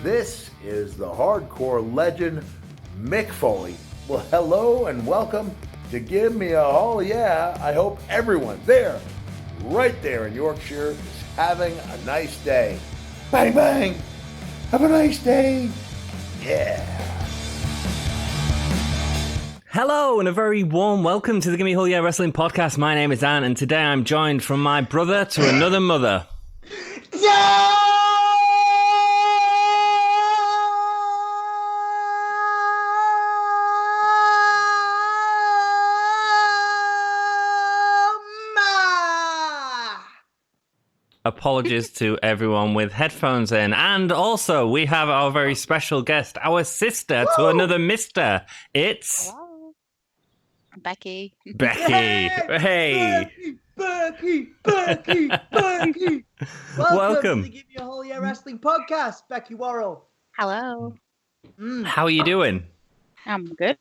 This is the hardcore legend, Mick Foley. Well, hello and welcome to Give Me a Oh Yeah. I hope everyone there, right there in Yorkshire, is having a nice day. Bang, bang. Have a nice day. Yeah. Hello and a very warm welcome to the Gimme Oh Yeah Wrestling Podcast. My name is Anne and today I'm joined from my brother to another mother. Apologies to everyone with headphones in. And also, we have our very special guest, our sister to another mister. It's... Hello. Becky. Becky. Hey. Becky. Welcome. to the Give Me a Oh Yeah Wrestling Podcast, Becky Worrell. Hello. How are you doing? I'm good.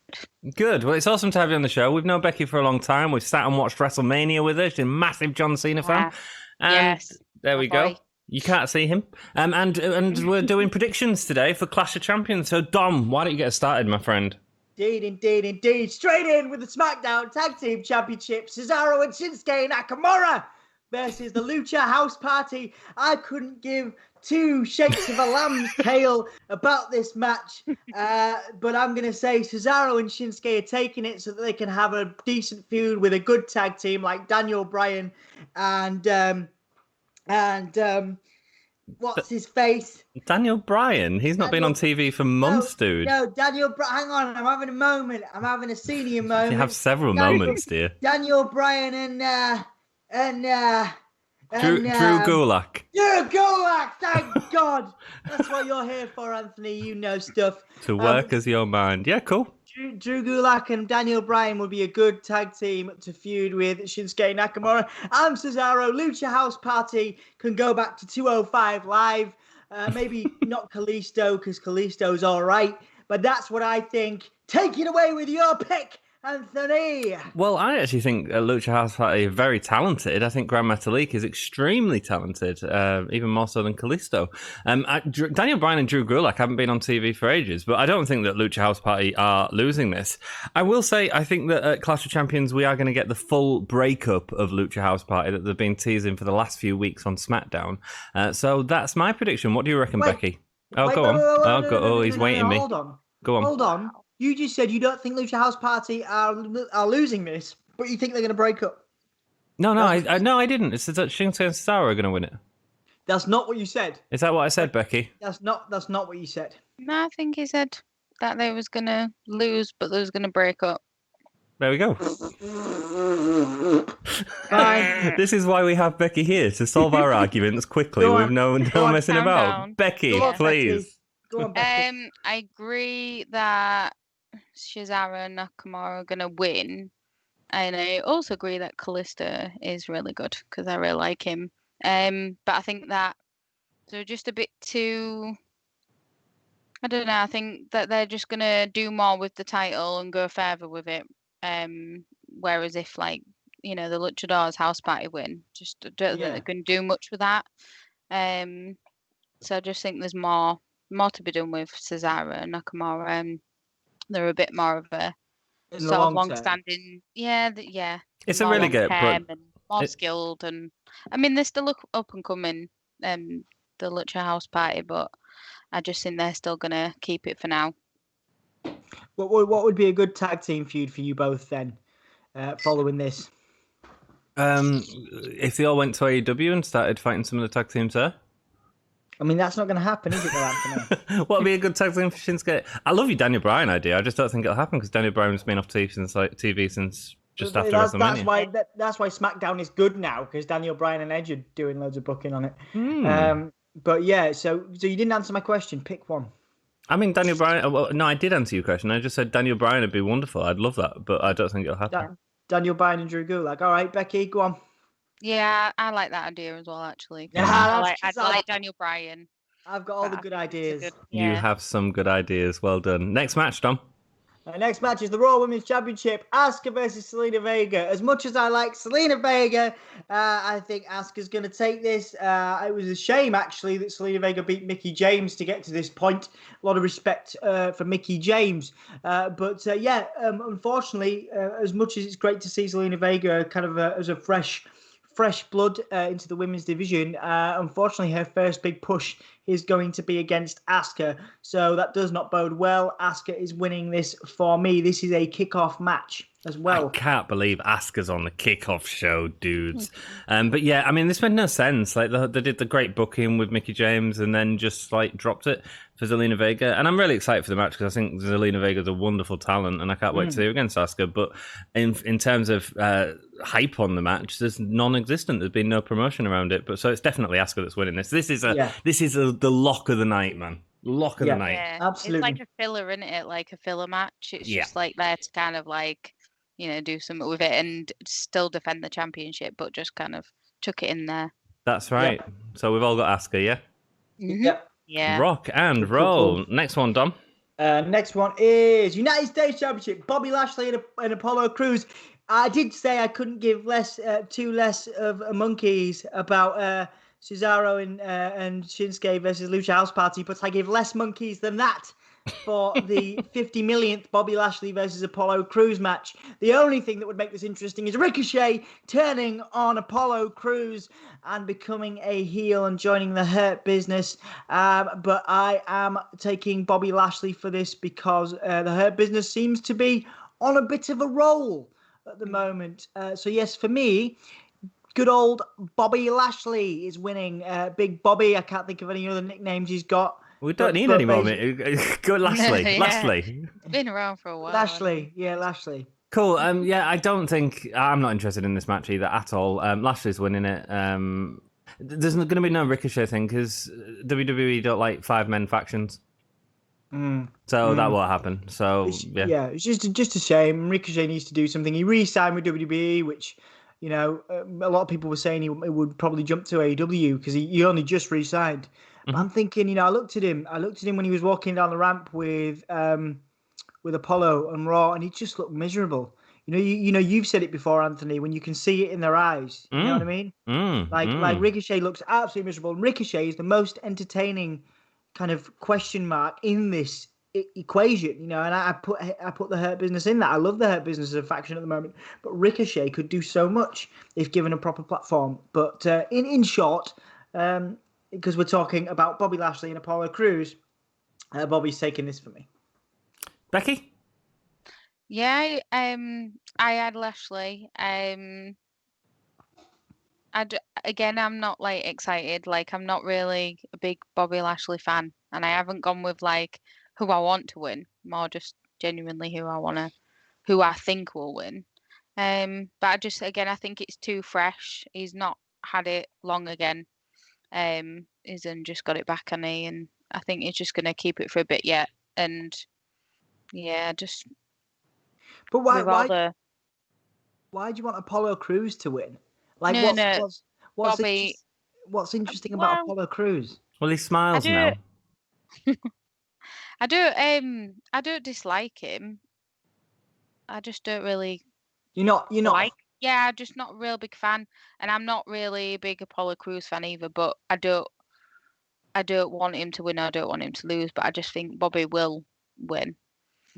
Good. Well, it's awesome to have you on the show. We've known Becky for a long time. We've sat and watched WrestleMania with her. She's a massive John Cena fan. And Yes. there we go. You can't see him. And we're doing predictions today for Clash of Champions. So, Dom, why don't you get us started, my friend? Indeed. Straight in with the Smackdown Tag Team Championship. Cesaro and Shinsuke Nakamura versus the Lucha House Party. I couldn't give two shakes of a lamb's tail about this match. But I'm going to say Cesaro and Shinsuke are taking it so that they can have a decent feud with a good tag team like Daniel Bryan and what's his face? Daniel Bryan? He's not been on TV for months, dude. No, Daniel Bryan. Hang on, I'm having a moment. I'm having a senior moment. You have several moments, dear. Daniel Bryan and Drew Gulak. Drew Gulak, thank God. That's what you're here for, Anthony. You know stuff. To work as your mind. Yeah, cool. Drew Gulak and Daniel Bryan would be a good tag team to feud with Shinsuke Nakamura. And Cesaro, Lucha House Party can go back to 205 Live. Maybe not Kalisto, because Kalisto's all right. But that's what I think. Take it away with your pick, Anthony. Well, I actually think Lucha House Party are very talented. I think Gran Metalik is extremely talented, even more so than Kalisto. Daniel Bryan and Drew Gulak haven't been on TV for ages, but I don't think that Lucha House Party are losing this. I will say, I think that at Clash of Champions, we are going to get the full breakup of Lucha House Party that they've been teasing for the last few weeks on Smackdown. So that's my prediction. What do you reckon, Becky? Go on. He's waiting me. Hold on. Go on. Hold on. You just said you don't think Lucha House Party are losing this, but you think they're going to break up. No, I didn't. It's that Shinsuke and Cesaro are going to win it. That's not what you said. Is that what I said, Becky? That's not what you said. No, I think he said that they was going to lose, but they was going to break up. There we go. This is why we have Becky here, to solve our arguments quickly with no messing about. Down. Becky, Go on, please. Becky. Go on, Becky. I agree that Cesaro and Nakamura are going to win. And I also agree that Kalisto is really good because I really like him. But I think that they're just a bit too... I don't know. I think that they're just going to do more with the title and go further with it. Whereas if, the Luchadors House Party win, just don't think they can do much with that. So I just think there's more to be done with Cesaro and Nakamura. They're a bit more of a sort of long-standing, It's a really good, but and more skilled, and I mean they're still up and coming, the Lucha House Party, but I just think they're still gonna keep it for now. What would be a good tag team feud for you both then, following this? If they all went to AEW and started fighting some of the tag teams there. I mean, that's not going to happen, is it, though, Anthony? What would be a good tag team for Shinsuke? I love your Daniel Bryan idea. I just don't think it'll happen because Daniel Bryan's been off TV since just after WrestleMania. That's why SmackDown is good now, because Daniel Bryan and Edge are doing loads of booking on it. But yeah, so you didn't answer my question. Pick one. I mean, Daniel Bryan... Well, no, I did answer your question. I just said Daniel Bryan would be wonderful. I'd love that, but I don't think it'll happen. Daniel Bryan and Drew Gulak. All right, Becky, go on. Yeah, I like that idea as well, actually. Yeah, I like Daniel Bryan. I've got all the good ideas. You have some good ideas. Well done. Next match, Dom. Next match is the Raw Women's Championship, Aska versus Selena Vega. As much as I like Selena Vega, I think Aska's going to take this. It was a shame, actually, that Selena Vega beat Mickie James to get to this point. A lot of respect for Mickie James. Unfortunately, as much as it's great to see Selena Vega kind of as a fresh blood into the women's division, unfortunately, her first big push is going to be against Aska. So that does not bode well. Aska is winning this for me. This is a kickoff match as well. I can't believe Asuka's on the kickoff show, dudes. But yeah, I mean, this made no sense. Like they did the great booking with Mickie James and then just like dropped it for Zelina Vega. And I'm really excited for the match because I think Zelina Vega's a wonderful talent and I can't wait to see her against Asuka. But in terms of hype on the match, there's non-existent. There's been no promotion around it. But so it's definitely Asuka that's winning this. This is the lock of the night, man. Lock of the night. Yeah, absolutely. It's like a filler, isn't it? Like a filler match. It's just like there to kind of like, do something with it and still defend the championship, but just kind of chuck it in there. That's right. Yep. So we've all got Aska, yeah? Mm-hmm. Yep. Yeah. Rock and roll. Cool. Next one, Dom. Next one is United States Championship, Bobby Lashley and Apollo Crews. I did say I couldn't give two less of monkeys about Cesaro and Shinsuke versus Lucha House Party, but I give less monkeys than that for the 50 millionth Bobby Lashley versus Apollo Crews match. The only thing that would make this interesting is Ricochet turning on Apollo Crews and becoming a heel and joining the Hurt Business. But I am taking Bobby Lashley for this because the Hurt Business seems to be on a bit of a roll at the moment. So yes, for me, good old Bobby Lashley is winning. Big Bobby. I can't think of any other nicknames he's got. We don't need any more. Go Lashley. Yeah. Lashley. Been around for a while. Lashley. Yeah, Lashley. Cool. I don't think I'm not interested in this match either at all. Lashley's winning it. There's going to be no Ricochet thing because WWE don't like 5-man factions. So that won't happen. So it's just a shame. Ricochet needs to do something. He re-signed with WWE, which a lot of people were saying he would probably jump to AEW because he only just re-signed. But I'm thinking, I looked at him when he was walking down the ramp with Apollo and Raw, and he just looked miserable. You've said it before, Anthony, when you can see it in their eyes. You know what I mean? Like Ricochet looks absolutely miserable. And Ricochet is the most entertaining kind of question mark in this equation, and I put the Hurt Business in that. I love the Hurt Business as a faction at the moment, but Ricochet could do so much if given a proper platform. But in short, because we're talking about Bobby Lashley and Apollo Crews, Bobby's taking this for me. Becky? Yeah, I had Lashley. I'm not like excited. Like I'm not really a big Bobby Lashley fan, and I haven't gone with like who I want to win, more just genuinely who I think will win. But I think it's too fresh. He's not had it long again. He's just got it back on me, and I think he's just gonna keep it for a bit yet. And yeah, just. But why do you want Apollo Crews to win? Like, what's interesting about Apollo Crews? Well, he smiles now. I don't dislike him. I just don't really. You're not. Yeah, I'm just not a real big fan, and I'm not really a big Apollo Crews fan either. But I don't want him to win. I don't want him to lose. But I just think Bobby will win.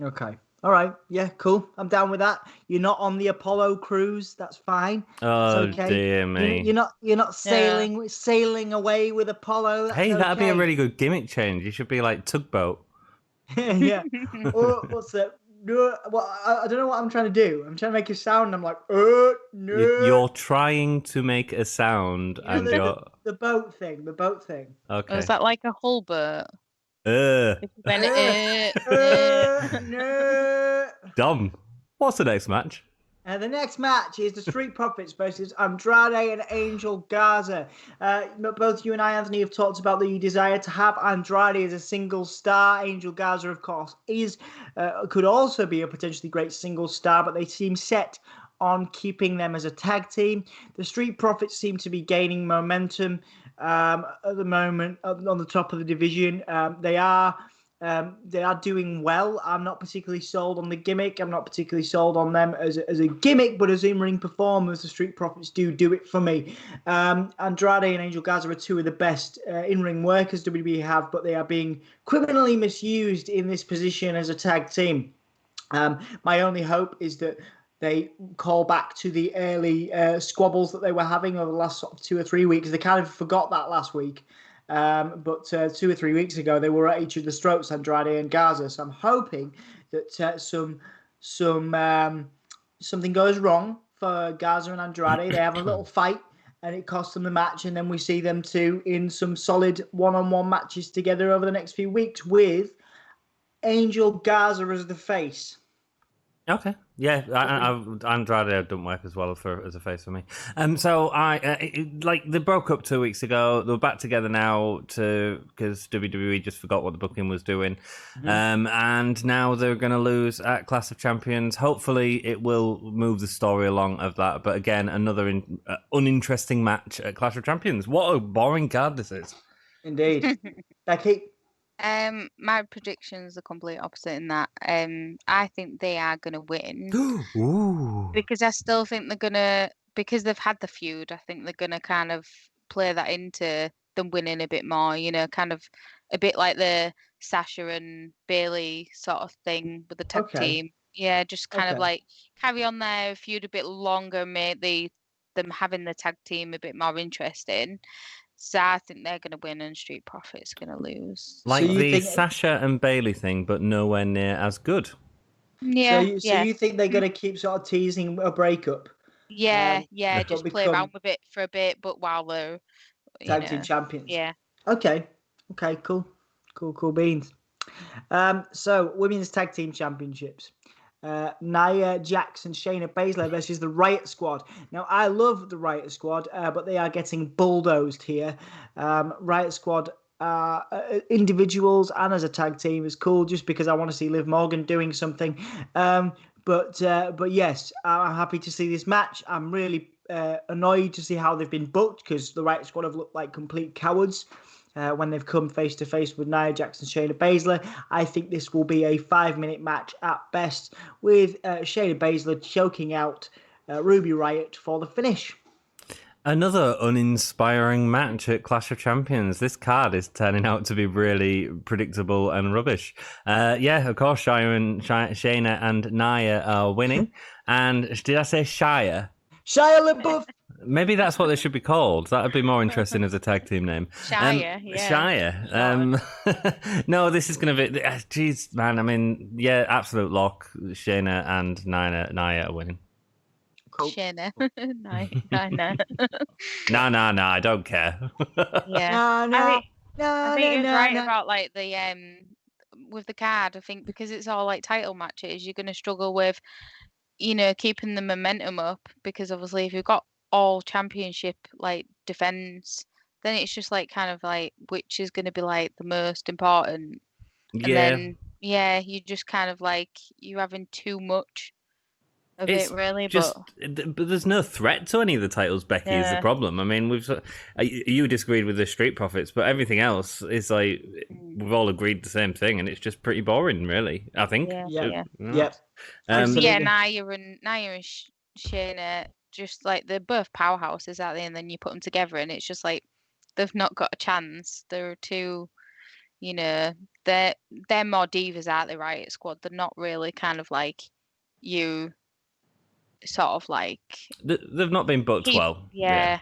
Okay. All right. Yeah. Cool. I'm down with that. You're not on the Apollo Crews. That's fine. Oh okay. Dear me. You're not sailing away with Apollo. That's that'd be a really good gimmick change. You should be like Tugboat. Yeah. Or what's that? No, well, I don't know what I'm trying to do. I'm trying to make a sound. And I'm like, no. You're trying to make a sound, and the boat thing. The boat thing. Okay. Oh, is that like a hull boat? No. Dom, what's the next match? The next match is the Street Profits versus Andrade and Angel Garza. Both you and I, Anthony, have talked about the desire to have Andrade as a single star. Angel Garza, of course, could also be a potentially great single star, but they seem set on keeping them as a tag team. The Street Profits seem to be gaining momentum at the moment on the top of the division. They are They are doing well. I'm not particularly sold on the gimmick. I'm not particularly sold on them as a gimmick, but as in-ring performers, the Street Profits do it for me. Andrade and Angel Garza are two of the best in-ring workers WWE have, but they are being criminally misused in this position as a tag team. My only hope is that they call back to the early squabbles that they were having over the last sort of 2 or 3 weeks. They kind of forgot that last week. But 2 or 3 weeks ago, they were at each other's throats, Andrade and Garza. So I'm hoping that something goes wrong for Garza and Andrade. They have a little fight, and it costs them the match. And then we see them two in some solid one-on-one matches together over the next few weeks with Angel Garza as the face. Okay, yeah, Andrade don't work as well as a face for me. So they broke up 2 weeks ago. They're back together now because WWE just forgot what the booking was doing, and now they're going to lose at Clash of Champions. Hopefully, it will move the story along of that. But again, another uninteresting match at Clash of Champions. What a boring card this is. Indeed, Becky. My prediction's the complete opposite in that. I think they are gonna win Ooh. because I still think they're gonna, because they've had the feud. I think they're gonna kind of play that into them winning a bit more. You know, kind of a bit like the Sasha and Bailey sort of thing with the tag team. Yeah, just kind of like carry on their feud a bit longer, make them having the tag team a bit more interesting. So I think they're going to win and Street Profits going to lose. Like the Sasha and Bailey thing, but nowhere near as good. Yeah. So you think they're going to keep sort of teasing a breakup? Yeah, just play around with it for a bit, but while they're tag team champions. Yeah. Okay, cool beans. So women's tag team championships. Nia Jax and Shayna Baszler versus the Riot Squad. Now, I love the Riot Squad, but they are getting bulldozed here. Riot Squad individuals and as a tag team is cool just because I want to see Liv Morgan doing something. But yes, I'm happy to see this match. I'm really annoyed to see how they've been booked because the Riot Squad have looked like complete cowards. When they've come face-to-face with Nia Jax and Shayna Baszler. I think this will be a 5-minute match at best, with Shayna Baszler choking out Ruby Riott for the finish. Another uninspiring match at Clash of Champions. This card is turning out to be really predictable and rubbish. Of course, Shayna and Nia are winning. And did I say Shia? Shia LaBeouf. Maybe that's what they should be called. That would be more interesting as a tag team name. Shia, Shia. No, this is going to be... Jeez, man. I mean, yeah, absolute lock. Shayna and Nia are winning. Cool. Shayna. Nia. No, I don't care. Yeah. I think you're right about like the with the card. I think because it's all like title matches, you're going to struggle with, keeping the momentum up, because obviously if you've got all championship like defense, then it's just like kind of like which is going to be like the most important. And then you just kind of like you're having too much of it, really. But there's no threat to any of the titles, Becky, is the problem. I mean, you disagreed with the Street Profits, but everything else is like we've all agreed the same thing, and it's just pretty boring, really. I think. Yeah. Nia and Shayna, just like they're both powerhouses, aren't they? And then you put them together, and it's just like they've not got a chance. They're too, they're more divas, aren't they? Riot Squad. They're not really kind of like you. Sort of like they've not been booked well. Yeah.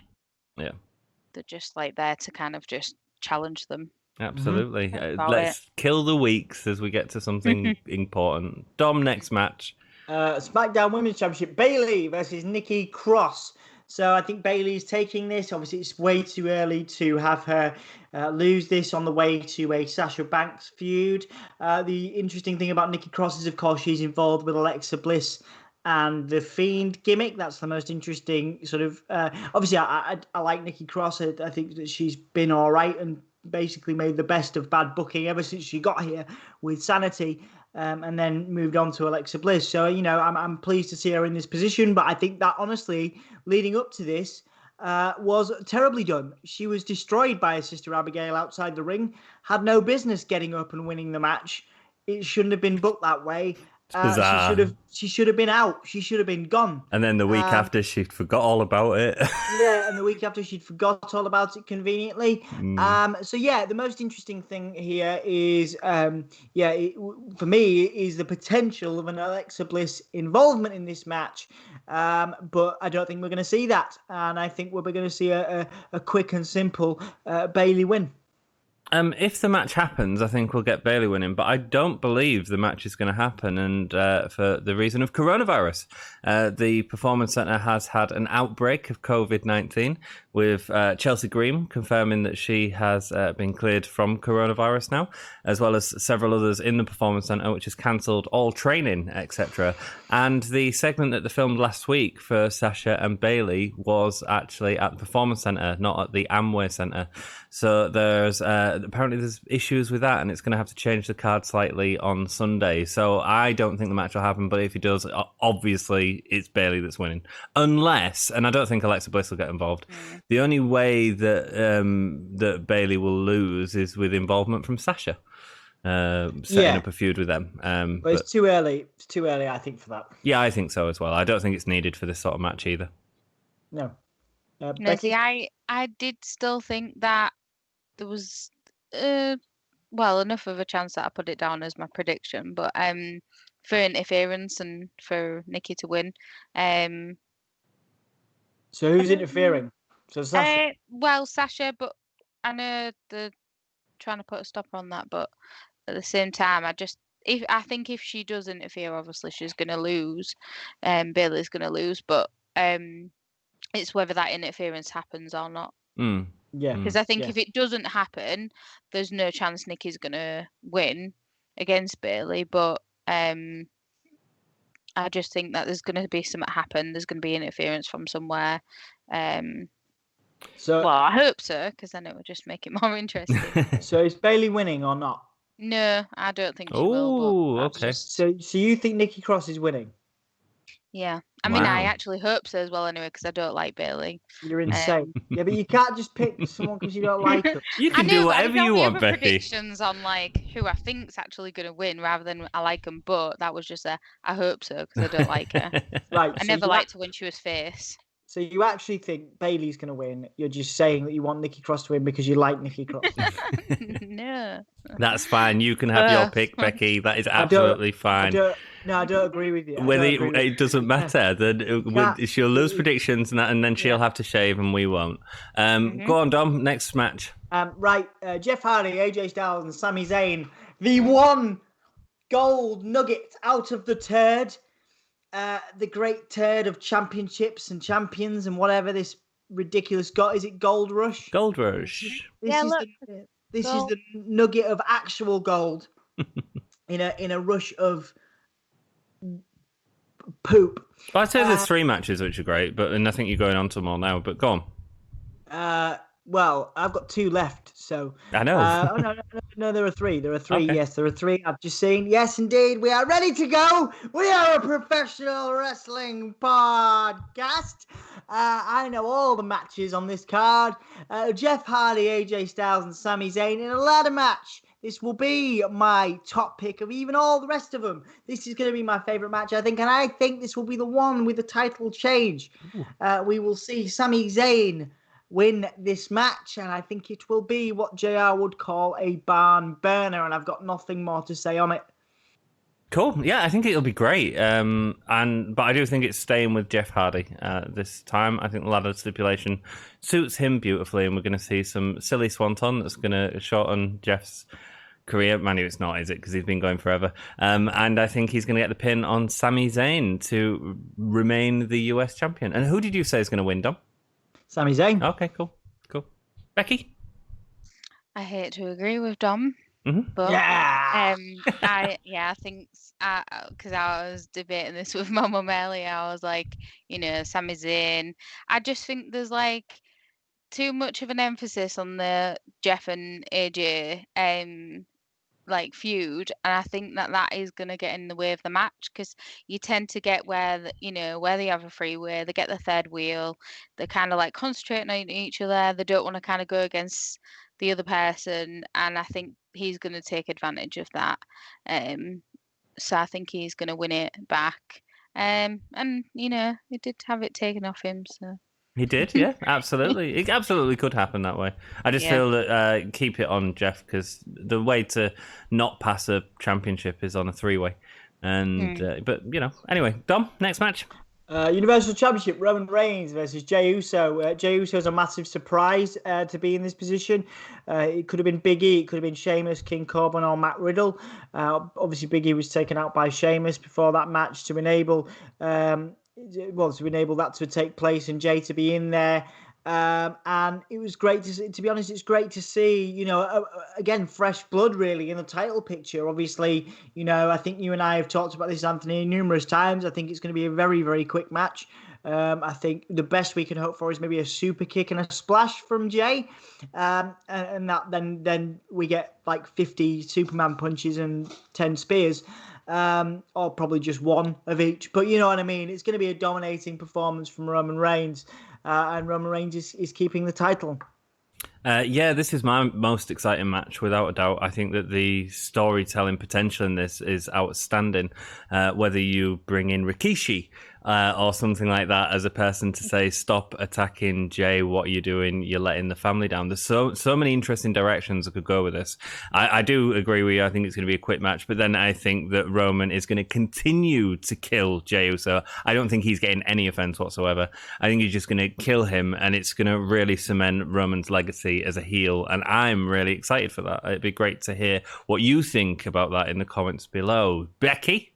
They're just like there to kind of just challenge them. Absolutely. Let's kill the weeks as we get to something important. Dom, next match. Smackdown Women's Championship, Bayley versus Nikki Cross. So I think Bayley's taking this. Obviously, it's way too early to have her lose this on the way to a Sasha Banks feud. The interesting thing about Nikki Cross is, of course, she's involved with Alexa Bliss and the Fiend gimmick. That's the most interesting sort of... obviously, I like Nikki Cross. I think that she's been all right and basically made the best of bad booking ever since she got here with Sanity, and then moved on to Alexa Bliss. So, I'm pleased to see her in this position. But I think that, honestly, leading up to this, was terribly done. She was destroyed by her sister Abigail outside the ring, had no business getting up and winning the match. It shouldn't have been booked that way. bizarre. She should have been out. She should have been gone. And then the week after, she forgot all about it. Yeah, and the week after, she'd forgot all about it conveniently. So yeah, the most interesting thing here is, for me, is the potential of an Alexa Bliss involvement in this match. But I don't think we're going to see that, and I think we're going to see a quick and simple Bayley win. If the match happens, I think we'll get Bayley winning, but I don't believe the match is going to happen, and for the reason of coronavirus. The Performance Center has had an outbreak of COVID-19, with Chelsea Green confirming that she has been cleared from coronavirus now, as well as several others in the Performance Center, which has cancelled all training, etc. And the segment that they filmed last week for Sasha and Bayley was actually at the Performance Center, not at the Amway Center. So apparently there's issues with that, and it's going to have to change the card slightly on Sunday. So I don't think the match will happen, but if it does, obviously it's Bayley that's winning. Unless, and I don't think Alexa Bliss will get involved, the only way that Bayley will lose is with involvement from Sasha, setting up a feud with them. But it's too early. It's too early, I think, for that. Yeah, I think so as well. I don't think it's needed for this sort of match either. No. No, Becky? see, I did still think that there was, enough of a chance that I put it down as my prediction, but for interference and for Nikki to win. So who's interfering? So Sasha. Sasha, but I know they're trying to put a stopper on that, but at the same time, I think if she does interfere, obviously she's going to lose, Bayley's going to lose, but it's whether that interference happens or not. Yeah. Because I think if it doesn't happen, there's no chance Nikki's going to win against Bayley, but I just think that there's going to be something happen. There's going to be interference from somewhere. I hope so, because then it would just make it more interesting. So is Bayley winning or not? No, I don't think she Oh, will. okay. So you think Nikki Cross is winning? Yeah. I mean, I actually hope so as well anyway, because I don't like Bayley. You're insane. Yeah, but you can't just pick someone because you don't like them. You can do whatever you want, Becky. Predictions on like who I think's actually going to win rather than I like them, but that was just I hope so because I don't like her. Right. I never liked her when she was face. So you actually think Bayley's going to win? You're just saying that you want Nikki Cross to win because you like Nikki Cross? No. That's fine. You can have your pick, Becky. That is absolutely fine. I don't agree with you. It doesn't matter. She'll lose predictions and then she'll have to shave and we won't. Go on, Dom. Next match. Jeff Hardy, AJ Styles, and Sami Zayn. The one gold nugget out of the turd. The great turd of championships and champions and whatever this ridiculous is it Gold Rush? Gold Rush. This is the nugget of actual gold in a rush of poop. Well, I'd say there's 3 matches which are great, and I think you're going on to them all now, but go on. Well, I've got 2 left, so... I know. No, there are 3. There are 3, Okay. Yes, there are 3. I've just seen. Yes, indeed, we are ready to go. We are a professional wrestling podcast. I know all the matches on this card. Jeff Hardy, AJ Styles, and Sami Zayn in a ladder match. This will be my top pick of even all the rest of them. This is going to be my favourite match, I think, and I think this will be the one with the title change. We will see Sami Zayn win this match, and I think it will be what JR would call a barn burner, and I've got nothing more to say on it. Cool. Yeah, I think it'll be great. But I do think it's staying with Jeff Hardy this time. I think the ladder stipulation suits him beautifully, and we're going to see some silly swanton that's going to shorten Jeff's career. Man, it's not, is it? Because he's been going forever. And I think he's going to get the pin on Sami Zayn to remain the US champion. And who did you say is going to win, Dom? Sami Zayn. Okay, cool. Becky? I hate to agree with Dom, but Yeah. I think because I was debating this with my mum earlier, I was like, Sami Zayn. I just think there's like too much of an emphasis on the Jeff and AJ like feud, and I think that is going to get in the way of the match, because you tend to get where where they have a freeway, they get the third wheel, they're kind of like concentrating on each other, they don't want to kind of go against the other person, and I think he's going to take advantage of that. So I think he's going to win it back. And he did have it taken off him, so. He did, yeah, absolutely. It absolutely could happen that way. I just feel that keep it on Jeff, because the way to not pass a championship is on a three-way. And but anyway, Dom, next match. Universal Championship, Roman Reigns versus Jey Uso. Jey Uso is a massive surprise to be in this position. It could have been Big E, it could have been Sheamus, King Corbin, or Matt Riddle. Obviously, Big E was taken out by Sheamus before that match to enable that to take place and Jey to be in there. And it was great to be honest, it's great to see, again, fresh blood really in the title picture. Obviously, I think you and I have talked about this, Anthony, numerous times. I think it's going to be a very, very quick match. I think the best we can hope for is maybe a super kick and a splash from Jey. And that then we get like 50 Superman punches and 10 spears. Or probably just one of each. But you know what I mean? It's going to be a dominating performance from Roman Reigns. And Roman Reigns is keeping the title. This is my most exciting match, without a doubt. I think that the storytelling potential in this is outstanding. Whether you bring in Rikishi or something like that as a person to say, stop attacking Jey, what are you doing? You're letting the family down. There's so many interesting directions I could go with this. I do agree with you. I think it's going to be a quick match, but then I think that Roman is going to continue to kill Jey Uso. I don't think he's getting any offense whatsoever. I think he's just going to kill him, and it's going to really cement Roman's legacy as a heel, and I'm really excited for that. It'd be great to hear what you think about that in the comments below. Becky?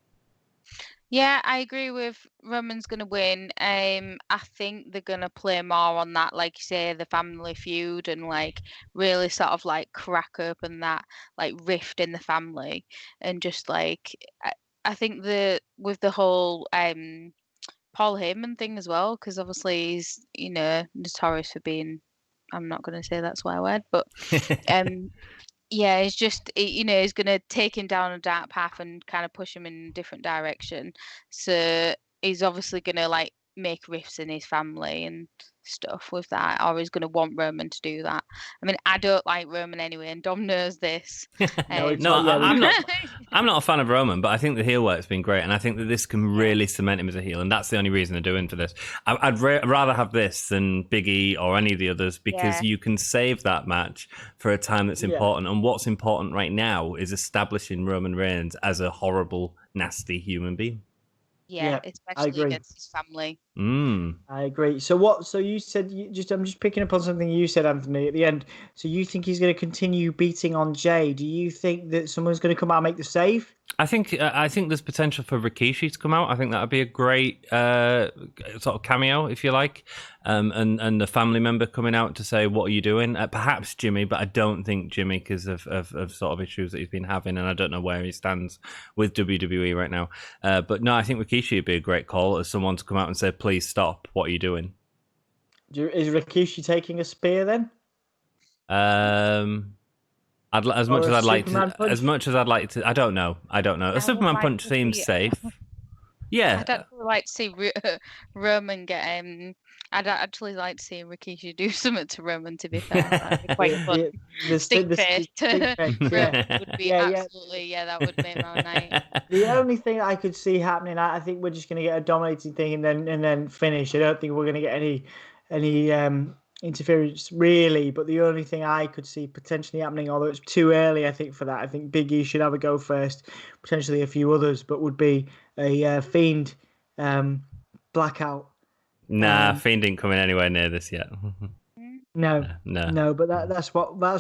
Yeah, I agree with Roman's going to win. I think they're going to play more on that, like you say, the family feud, and like really sort of like crack open that like rift in the family, and just like I think with the whole Paul Heyman thing as well, because obviously he's notorious for being, I'm not going to say that swear word, but yeah, it's just he's going to take him down a dark path and kind of push him in a different direction. So he's obviously going to like make rifts in his family and stuff with that, or he's going to want Roman to do that. I mean, I don't like Roman anyway, and Dom knows this. I'm not a fan of Roman, but I think the heel work's been great, and I think that this can really cement him as a heel, and that's the only reason they're doing for this. I'd rather have this than Big E or any of the others, because you can save that match for a time that's important, and what's important right now is establishing Roman Reigns as a horrible, nasty human being. Yeah, especially against his family. I agree. So you said, I'm just picking up on something you said, Anthony, at the end. So you think he's going to continue beating on Jey? Do you think that someone's going to come out and make the save? I think there's potential for Rikishi to come out. I think that would be a great sort of cameo, if you like, and the family member coming out to say, what are you doing? Perhaps Gimme, but I don't think Gimme, because of sort of issues that he's been having, and I don't know where he stands with WWE right now. But no, I think Rikishi would be a great call as someone to come out and say, please stop, what are you doing? Is Rikishi taking a spear then? As much as I'd like to, I don't know. A Superman punch seems safe. Yeah, I'd actually like to see Roman get. I'd actually like to see Rikishi do something to Roman. To be fair, that'd be quite fun. Stick face would be absolutely that would make my night. The only thing I could see happening, I think we're just going to get a dominating thing and then finish. I don't think we're going to get any interference really, but the only thing I could see potentially happening, although it's too early I think for that, I think Big E should have a go first, potentially a few others, but would be a Fiend blackout. Fiend ain't coming anywhere near this yet. No, but that's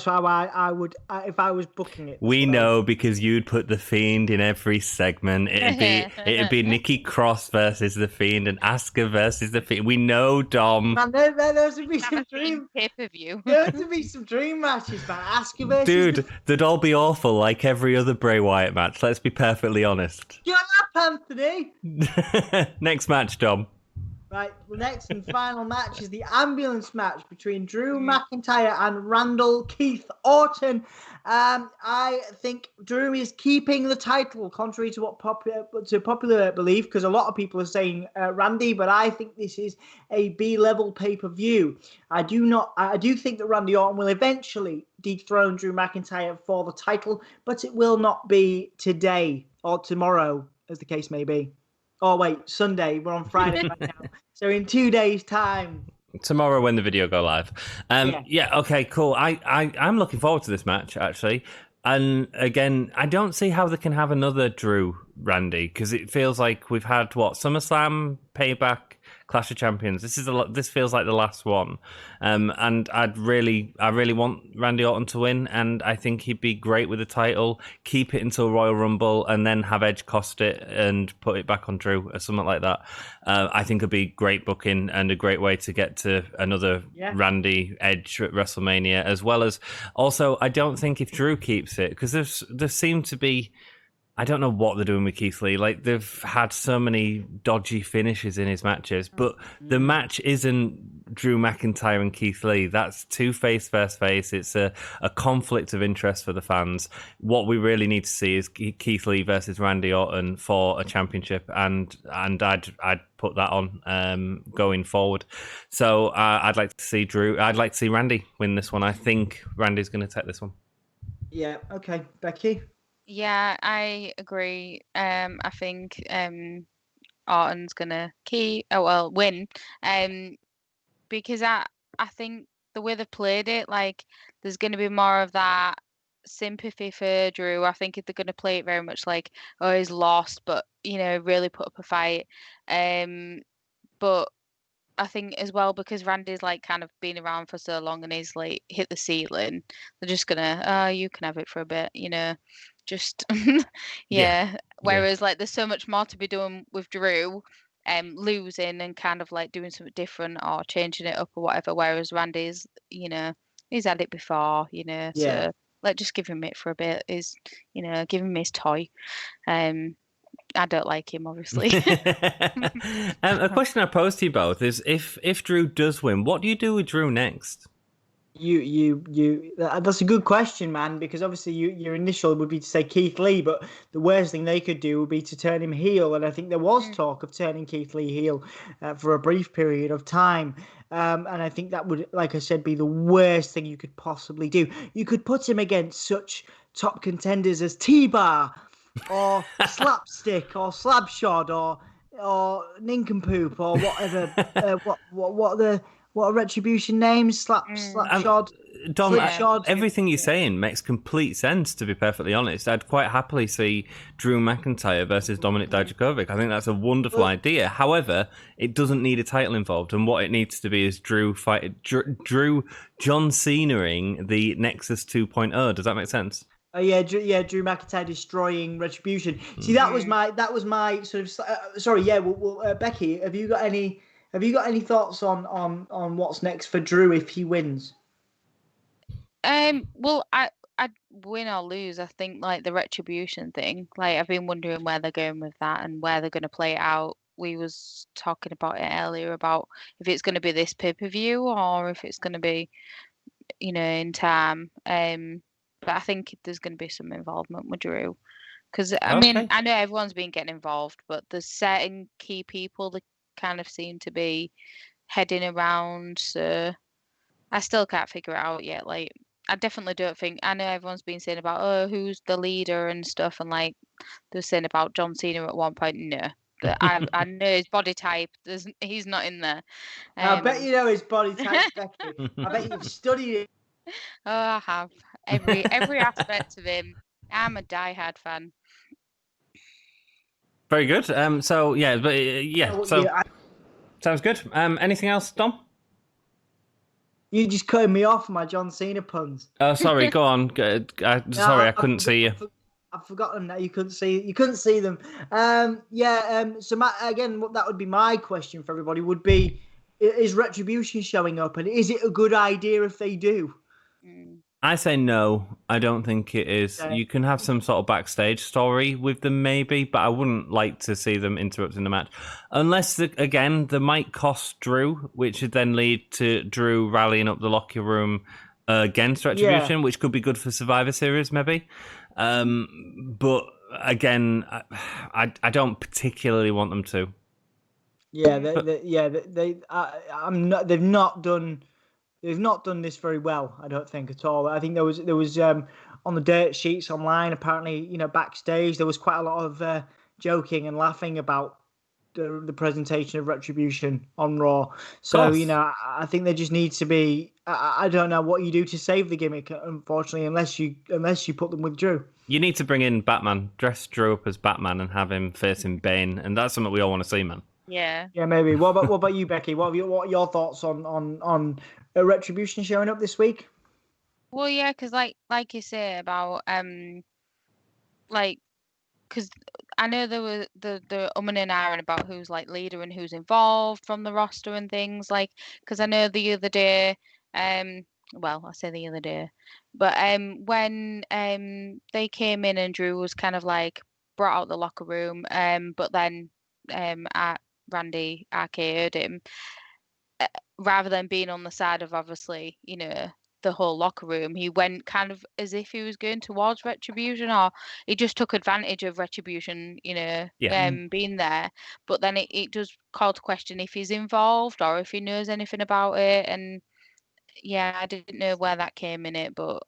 how I would, if I was booking it. We know, because you'd put the Fiend in every segment. It'd be Nikki Cross versus the Fiend and Aska versus the Fiend. We know, Dom. Man, those would be some dream pay-per-view. There would be some dream matches, man. Aska versus. Dude, they'd all be awful, like every other Bray Wyatt match. Let's be perfectly honest. Shut up, Anthony. Next match, Dom. Right, the next and final match is the ambulance match between Drew McIntyre and Randall Keith Orton. I think Drew is keeping the title, contrary to what popular belief, because a lot of people are saying Randy, but I think this is a B-level pay-per-view. I do think that Randy Orton will eventually dethrone Drew McIntyre for the title, but it will not be today or tomorrow, as the case may be. Oh, wait, Sunday. We're on Friday right now. So in 2 days' time. Tomorrow when the video go live. Yeah, okay, cool. I'm looking forward to this match, actually. And again, I don't see how they can have another Drew Randy, because it feels like we've had, SummerSlam, Payback, Clash of Champions. This feels like the last one. And I really want Randy Orton to win, and I think he'd be great with the title. Keep it until Royal Rumble, and then have Edge cost it and put it back on Drew or something like that. I think it'd be great booking and a great way to get to another Randy Edge at WrestleMania, as well as also I don't think if Drew keeps it, because there seem to be, I don't know what they're doing with Keith Lee. Like, they've had so many dodgy finishes in his matches, but the match isn't Drew McIntyre and Keith Lee. That's two face versus face. It's a conflict of interest for the fans. What we really need to see is Keith Lee versus Randy Orton for a championship, and I'd put that on going forward. So I'd like to see Randy win this one. I think Randy's going to take this one. Yeah. Okay, Becky. Yeah, I agree. I think Orton's gonna win. Because I think the way they've played it, like, there's gonna be more of that sympathy for Drew. I think if they're gonna play it very much like, oh, he's lost, but really put up a fight. But I think as well, because Randy's like kind of been around for so long and he's like hit the ceiling, they're just gonna, you can have it for a bit, just Whereas like there's so much more to be doing with Drew, losing and kind of like doing something different or changing it up or whatever. Whereas Randy's, he's had it before, so like just give him it for a bit. Give him his toy. I don't like him, obviously. A question I pose to you both is: if Drew does win, what do you do with Drew next? That's a good question, man, because obviously your initial would be to say Keith Lee, but the worst thing they could do would be to turn him heel, and I think there was talk of turning Keith Lee heel for a brief period of time, and I think that would, like I said, be the worst thing you could possibly do. You could put him against such top contenders as T-Bar, or Slapstick, or Slabshod, or Nincompoop, or whatever. What a Retribution names? Slapshod. Dom, everything you're saying makes complete sense, to be perfectly honest. I'd quite happily see Drew McIntyre versus Dominik Dijakovic. I think that's a wonderful idea. However, it doesn't need a title involved, and what it needs to be is Drew John Cena-ing the Nexus 2.0. Does that make sense? Oh yeah, Drew McIntyre destroying Retribution. See, that was my sort of. Sorry, yeah. Well, Becky, have you got any thoughts on what's next for Drew if he wins? Well, I win or lose, I think like the Retribution thing. Like, I've been wondering where they're going with that and where they're going to play it out. We was talking about it earlier about if it's going to be this pay-per-view or if it's going to be, in time. But I think there's going to be some involvement with Drew, because I mean, I know everyone's been getting involved, but there's certain key people that kind of seem to be heading around. So I still can't figure it out yet. Like, I definitely don't think. I know everyone's been saying about who's the leader and stuff, and like they're saying about John Cena at one point. No, I know his body type. He's not in there. I bet you know his body type, Becky. I bet you've studied it. Oh, I have every aspect of him. I'm a diehard fan. Very good. So sounds good. Anything else, Dom? You just cutting me off my John Cena puns. Oh, sorry. Go on. Sorry, I couldn't see you. I've forgotten that you couldn't see them. So again, that would be my question for everybody. Would be: is Retribution showing up, and is it a good idea if they do? I say no. I don't think it is. Okay. You can have some sort of backstage story with them, maybe, but I wouldn't like to see them interrupting the match. Unless, they might cost Drew, which would then lead to Drew rallying up the locker room against Retribution, which could be good for Survivor Series, maybe. But again, I don't particularly want them to. Yeah, they've not done this very well. I don't think at all. I think there was on the dirt sheets online. Apparently, backstage there was quite a lot of joking and laughing about the presentation of Retribution on Raw. So I think there just needs to be. I don't know what you do to save the gimmick, unfortunately, unless you put them with Drew. You need to bring in Batman, dress Drew up as Batman, and have him facing Bane, and that's something we all want to see, man. Yeah. Yeah, maybe. What about you, Becky? What are your thoughts on Retribution showing up this week? Well, yeah, because like you say about because I know there were the umming and ahhing about who's like leader and who's involved from the roster and things because I know the other day well, I say the other day, but when they came in and Drew was kind of like brought out the locker room but then Randy RKO'd him rather than being on the side of obviously the whole locker room, he went kind of as if he was going towards Retribution, or he just took advantage of Retribution, being there. But then it does call to question if he's involved or if he knows anything about it. And yeah, I didn't know where that came in it, but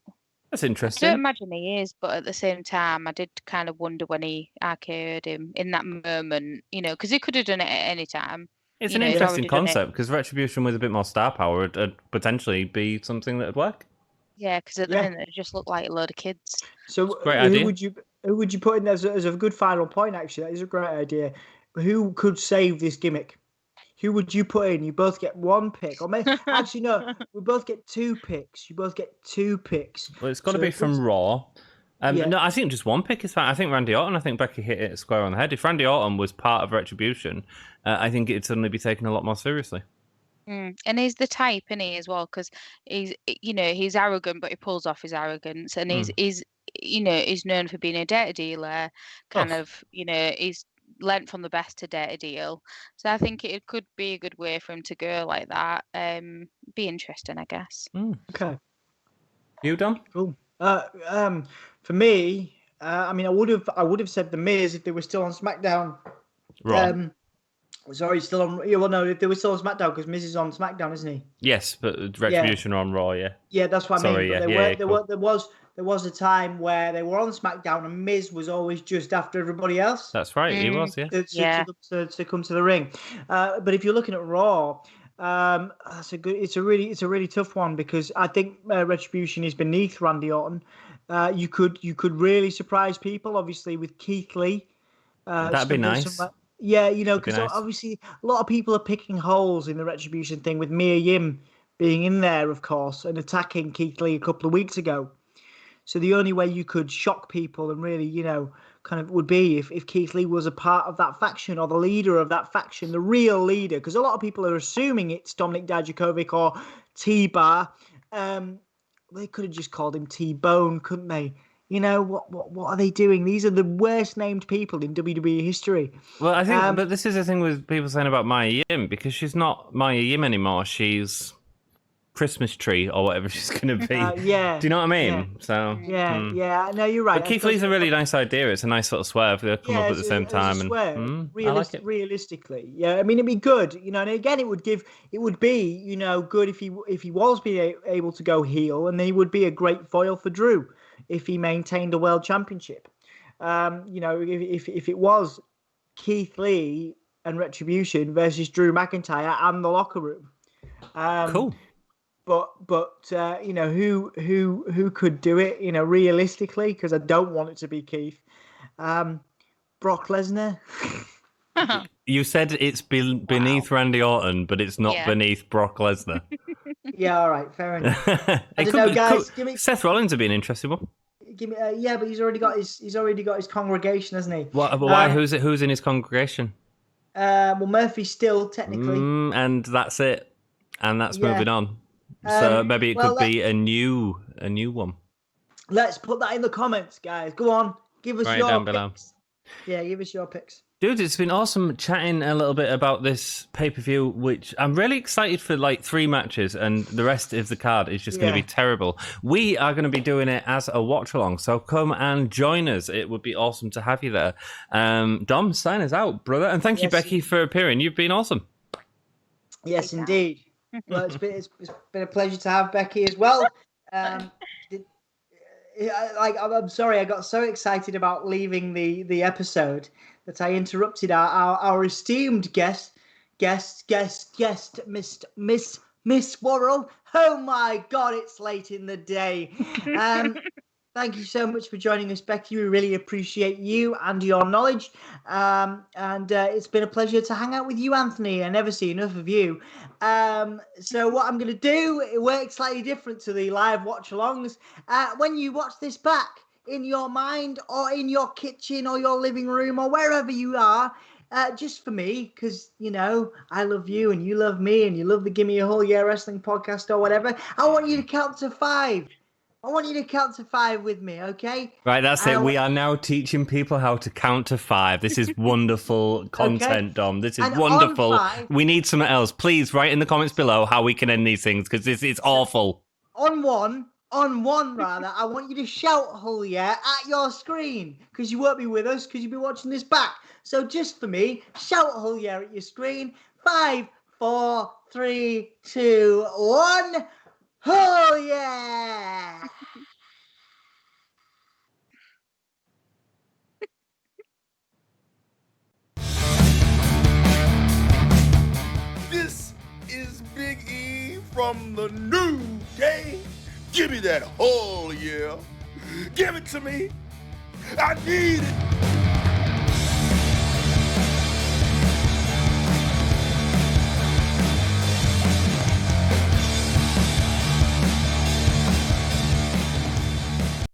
That's I interesting. don't imagine he is. But at the same time, I did kind of wonder when he RKO'd him in that moment, because he could have done it at any time. It's an interesting concept because Retribution with a bit more star power would potentially be something that would work. Yeah, because at the minute it just looked like a load of kids. So great idea. Who would you put in as a good final point? Actually, that is a great idea. Who could save this gimmick? Who would you put in? You both get one pick, or maybe actually no, we both get two picks. You both get two picks. Well, it's got to be from Raw. No, I think just one pick is fine. I think Randy Orton. I think Becky hit it square on the head. If Randy Orton was part of Retribution, I think it'd suddenly be taken a lot more seriously. And he's the type, isn't he, as well? Because he's arrogant, but he pulls off his arrogance, and he's known for being a dirty dealer. He's lent from the best to dirty deal. So I think it could be a good way for him to go like that. Be interesting, I guess. Okay. You done? Cool. For me, I would have said the Miz if they were still on SmackDown. Raw. Sorry, still on. Yeah, well, no, if they were still on SmackDown because Miz is on SmackDown, isn't he? Yes, but Retribution are on Raw. Yeah. Yeah, that's what Sorry, I mean. cool. There was a time where they were on SmackDown and Miz was always just after everybody else. That's right. He was. Yeah. To come to the ring. But if you're looking at Raw. It's a really tough one because I think Retribution is beneath Randy Orton. You could really surprise people, obviously, with Keith Lee. That'd be nice. Because obviously a lot of people are picking holes in the Retribution thing with Mia Yim being in there, of course, and attacking Keith Lee a couple of weeks ago. So the only way you could shock people and really, kind of would be if Keith Lee was a part of that faction or the leader of that faction, the real leader, because a lot of people are assuming it's Dominik Dijakovic or T-Bar. They could have just called him T-Bone, couldn't they? What are they doing? These are the worst named people in WWE history. Well, I think, but this is the thing with people saying about Mia Yim, because she's not Mia Yim anymore. She's Christmas Tree or whatever she's going to be. Do you know what I mean? Yeah. No, you're right. But Keith Lee's a really nice idea. It's a nice sort of swerve. They'll come up at the same time. I like it. Realistically, I mean, it'd be good, and again, it would be, good if he was being able to go heel, and then he would be a great foil for Drew if he maintained a world championship. If it was Keith Lee and Retribution versus Drew McIntyre and the locker room. Cool. But who could do it, realistically, because I don't want it to be Keith. Brock Lesnar. You said it's beneath Randy Orton, but it's not beneath Brock Lesnar. Yeah, all right, fair enough. I don't know, guys. Give me Seth Rollins would be an interesting one. Give me, but he's already got his congregation, hasn't he? Why? Who's in his congregation? Well, Murphy's still technically, and that's it, and that's moving on. So maybe it could be a new one. Let's put that in the comments, guys. Go on, give us Write it your down below. picks. Yeah, give us your picks. Dude, it's been awesome chatting a little bit about this pay-per-view, which I'm really excited for, like 3 matches, and the rest of the card is just going to be terrible. We are going to be doing it as a watch-along, so come and join us. It would be awesome to have you there. Dom, sign us out, brother. And thank you, Becky, for appearing. You've been awesome. Yes, indeed. Well, it's been a pleasure to have Becky as well. I'm sorry, I got so excited about leaving the episode that I interrupted our esteemed guest, Miss Worrell. Oh my God, it's late in the day. Thank you so much for joining us, Becky. We really appreciate you and your knowledge. And it's been a pleasure to hang out with you, Anthony. I never see enough of you. So what I'm going to do, it works slightly different to the live watch-alongs. When you watch this back in your mind or in your kitchen or your living room or wherever you are, just for me, because, you know, I love you and you love me and you love the Gimme a Whole Year Wrestling podcast or whatever, I want you to count to 5. I want you to count to 5 with me, okay? Right, that's it. We are now teaching people how to count to 5. This is wonderful content, Dom. This is wonderful. We need something else. Please write in the comments below how we can end these things, because this is awful. On one, I want you to shout "Hull yeah" at your screen, because you won't be with us, because you'll be watching this back. So just for me, shout "Hull yeah" at your screen. 5, 4, 3, 2, 1. Oh, yeah! This is Big E from the New Day. Give me that whole yeah. Give it to me. I need it.